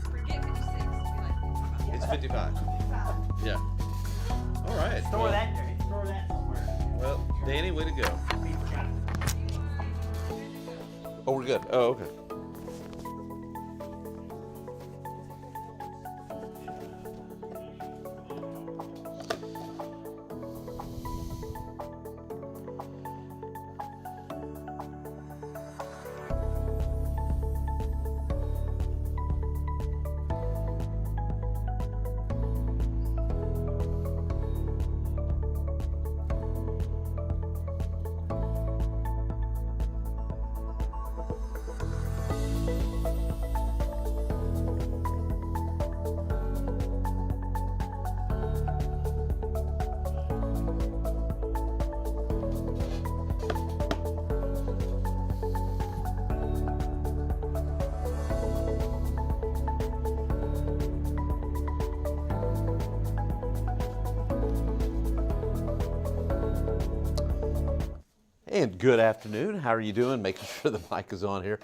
Forget 56. It's 55. Yeah. All right. Store that somewhere. Well, Danny, way to go. Oh, we're good. Oh, okay. And good afternoon. How are you doing? Making sure the mic is on here.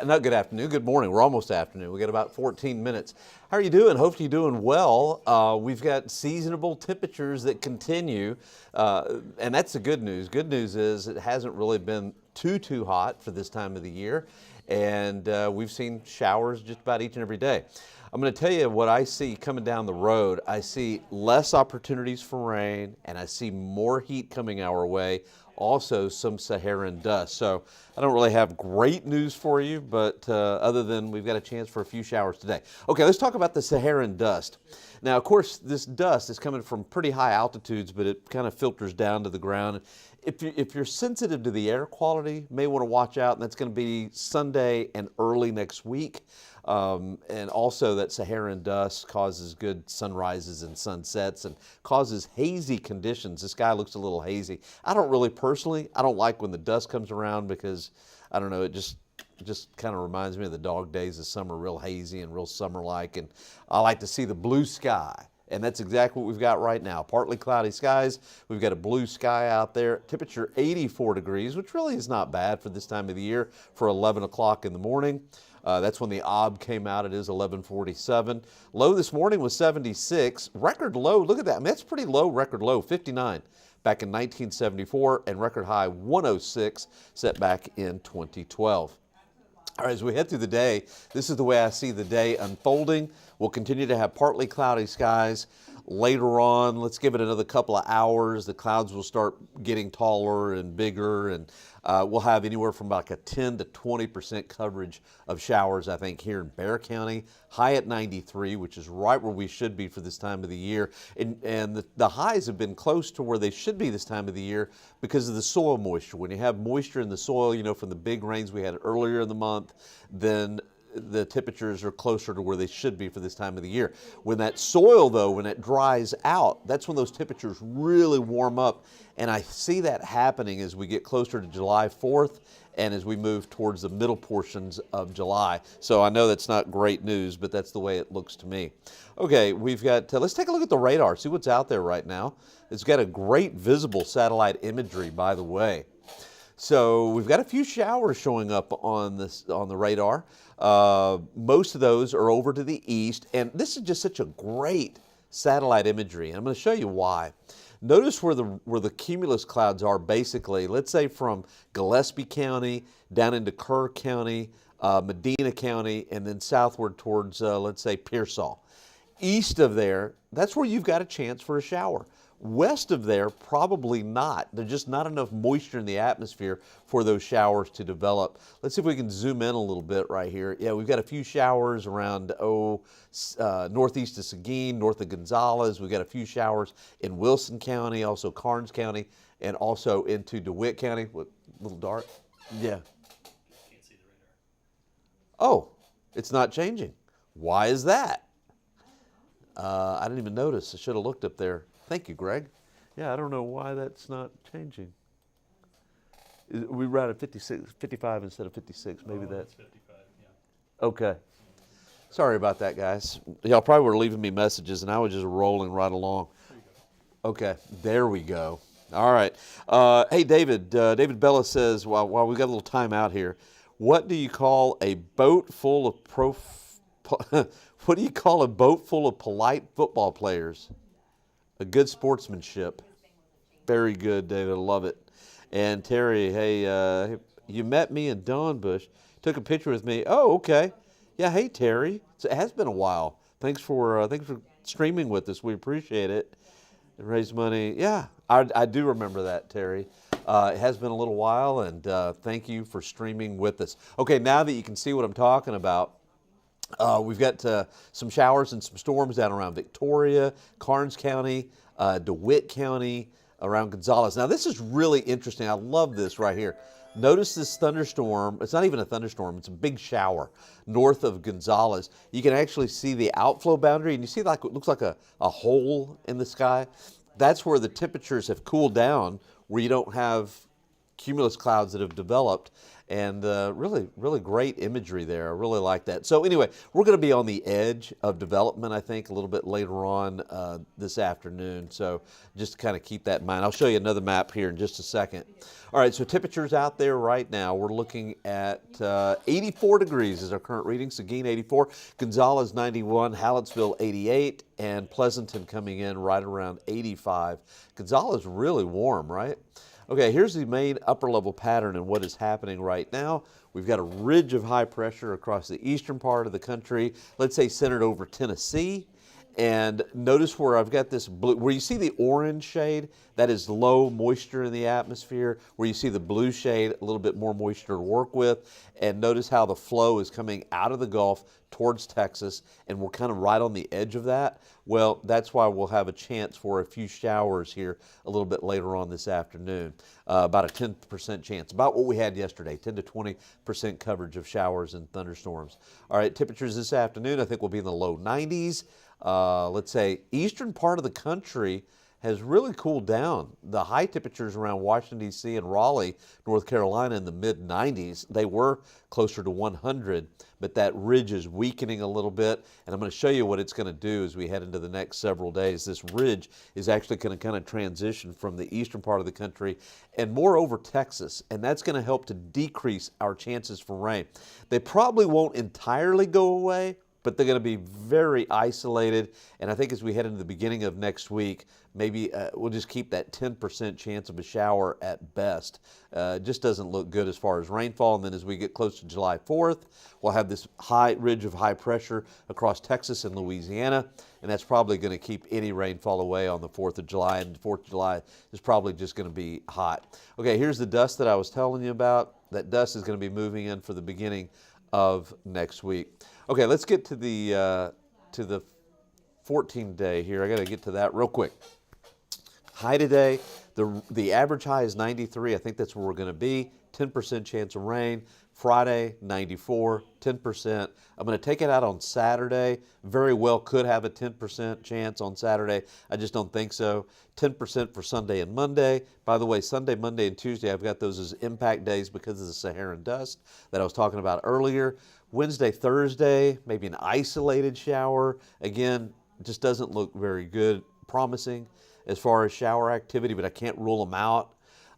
Not good afternoon, good morning. We're almost afternoon. We got about 14 minutes. How are you doing? Hope you're doing well. We've got seasonable temperatures that continue, and that's the good news. Good news is it hasn't really been too hot for this time of the year, and we've seen showers just about each and every day. I'm going to tell you what I see coming down the road. I see less opportunities for rain, and I see more heat coming our way. Also some Saharan dust. So I don't really have great news for you, but other than we've got a chance for a few showers today. Okay, let's talk about the Saharan dust. Now, of course, this dust is coming from pretty high altitudes, but it kind of filters down to the ground. If you're sensitive to the air quality, you may want to watch out, and that's going to be Sunday and early next week. And also that Saharan dust causes good sunrises and sunsets and causes hazy conditions. The sky looks a little hazy. I don't like when the dust comes around because, I don't know, it just kind of reminds me of the dog days of summer, real hazy and real summer-like. And I like to see the blue sky. And that's exactly what we've got right now. Partly cloudy skies. We've got a blue sky out there. Temperature 84 degrees, which really is not bad for this time of the year for 11 o'clock in the morning. That's when the OB came out. It is 11:47. Low this morning was 76. Record low, look at that. I mean, that's pretty low, record low, 59 back in 1974, and record high 106 set back in 2012. All right, as we head through the day, this is the way I see the day unfolding. We'll continue to have partly cloudy skies. Later on, let's give it another couple of hours. The clouds will start getting taller and bigger, and we'll have anywhere from like a 10 to 20% coverage of showers, I think, here in Bexar County. High at 93, which is right where we should be for this time of the year. And the highs have been close to where they should be this time of the year because of the soil moisture. When you have moisture in the soil, you know, from the big rains we had earlier in the month, then the temperatures are closer to where they should be for this time of the year. When that soil, though, when it dries out, that's when those temperatures really warm up. And I see that happening as we get closer to July 4th and as we move towards the middle portions of July. So I know that's not great news, but that's the way it looks to me. Okay, we've got, let's take a look at the radar, see what's out there right now. It's got a great visible satellite imagery, by the way. So we've got a few showers showing up on the radar. Most of those are over to the east, and this is just such a great satellite imagery, and I'm going to show you why. Notice where the cumulus clouds are basically, let's say from Gillespie County down into Kerr County, Medina County, and then southward towards, let's say, Pearsall. East of there, that's where you've got a chance for a shower. West of there, probably not. There's just not enough moisture in the atmosphere for those showers to develop. Let's see if we can zoom in a little bit right here. Yeah, we've got a few showers around, northeast of Seguin, north of Gonzales. We've got a few showers in Wilson County, also Karnes County, and also into DeWitt County. What, a little dark? Yeah. Can't see the radar. Oh, it's not changing. Why is that? I didn't even notice. I should have looked up there. Thank you, Greg. Yeah, I don't know why that's not changing. We ran at 55 instead of 56. Maybe that's 55, yeah. Okay. Sorry about that, guys. Y'all probably were leaving me messages, and I was just rolling right along. There you go. Okay, there we go. All right. Hey, David. David Bella says, while we got a little time out here, What do you call a boat full of what do you call a boat full of polite football players? A good sportsmanship. Very good, David. I love it. And Terry, hey, you met me in Dawnbush. Took a picture with me. Oh, okay. Yeah, hey Terry. So it has been a while. Thanks for streaming with us. We appreciate it. Raise money. Yeah, I do remember that, Terry. It has been a little while, and thank you for streaming with us. Okay, now that you can see what I'm talking about, we've got some showers and some storms down around Victoria, Karnes County, DeWitt County, around Gonzales. Now, this is really interesting. I love this right here. Notice this thunderstorm. It's not even a thunderstorm. It's a big shower north of Gonzales. You can actually see the outflow boundary, and you see like it looks like a hole in the sky. That's where the temperatures have cooled down, where you don't have cumulus clouds that have developed, and really, really great imagery there. I really like that. So anyway, we're going to be on the edge of development, I think, a little bit later on this afternoon. So just to kind of keep that in mind. I'll show you another map here in just a second. All right, so temperatures out there right now, we're looking at 84 degrees is our current reading. Seguin 84, Gonzales 91, Hallettsville 88, and Pleasanton coming in right around 85. Gonzales really warm, right? Okay, here's the main upper level pattern and what is happening right now. We've got a ridge of high pressure across the eastern part of the country, let's say centered over Tennessee. And notice where I've got this blue, where you see the orange shade, that is low moisture in the atmosphere. Where you see the blue shade, a little bit more moisture to work with. And notice how the flow is coming out of the Gulf towards Texas, and we're kind of right on the edge of that. Well, that's why we'll have a chance for a few showers here a little bit later on this afternoon. About a 10% chance, about what we had yesterday, 10 to 20% coverage of showers and thunderstorms. All right, temperatures this afternoon I think will be in the low 90s. Let's say eastern part of the country has really cooled down. The high temperatures around Washington, D.C. and Raleigh, North Carolina in the mid-90s. They were closer to 100, but that ridge is weakening a little bit, and I'm going to show you what it's going to do as we head into the next several days. This ridge is actually going to kind of transition from the eastern part of the country and more over Texas, and that's going to help to decrease our chances for rain. They probably won't entirely go away, but they're going to be very isolated. And I think as we head into the beginning of next week, maybe we'll just keep that 10% chance of a shower at best. Just doesn't look good as far as rainfall. And then as we get close to July 4th, we'll have this high ridge of high pressure across Texas and Louisiana. And that's probably going to keep any rainfall away on the 4th of July. And the 4th of July is probably just going to be hot. Okay, here's the dust that I was telling you about. That dust is going to be moving in for the beginning of next week. Okay, let's get to the 14th day here. I got to get to that real quick. High today, the average high is 93. I think that's where we're going to be. 10% chance of rain. Friday, 94, 10%. I'm going to take it out on Saturday. Very well could have a 10% chance on Saturday. I just don't think so. 10% for Sunday and Monday. By the way, Sunday, Monday, and Tuesday, I've got those as impact days because of the Saharan dust that I was talking about earlier. Wednesday, Thursday, maybe an isolated shower. Again, just doesn't look very good, promising as far as shower activity, but I can't rule them out.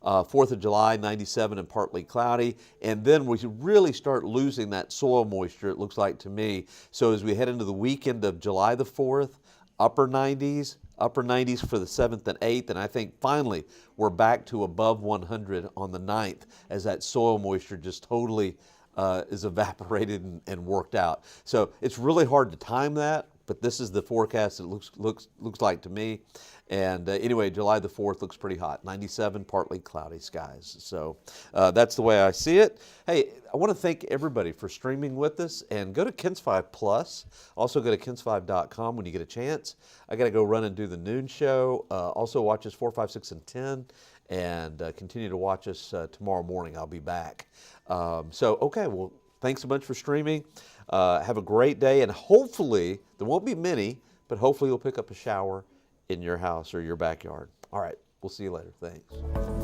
4th of July, 97 and partly cloudy. And then we really start losing that soil moisture, it looks like to me. So as we head into the weekend of July the 4th, upper 90s for the 7th and 8th. And I think finally we're back to above 100 on the 9th as that soil moisture just totally is evaporated and worked out. So it's really hard to time that, but this is the forecast it looks like to me. And anyway, July the 4th looks pretty hot. 97, partly cloudy skies. So that's the way I see it. Hey, I want to thank everybody for streaming with us. And go to KENS 5 Plus. Also go to KENS5.com when you get a chance. I got to go run and do the noon show. Also watch us 4, 5, 6, and 10. And continue to watch us tomorrow morning. I'll be back. Okay, well, thanks so much for streaming. Have a great day. And hopefully, there won't be many, but hopefully you'll pick up a shower in your house or your backyard. All right, we'll see you later. Thanks.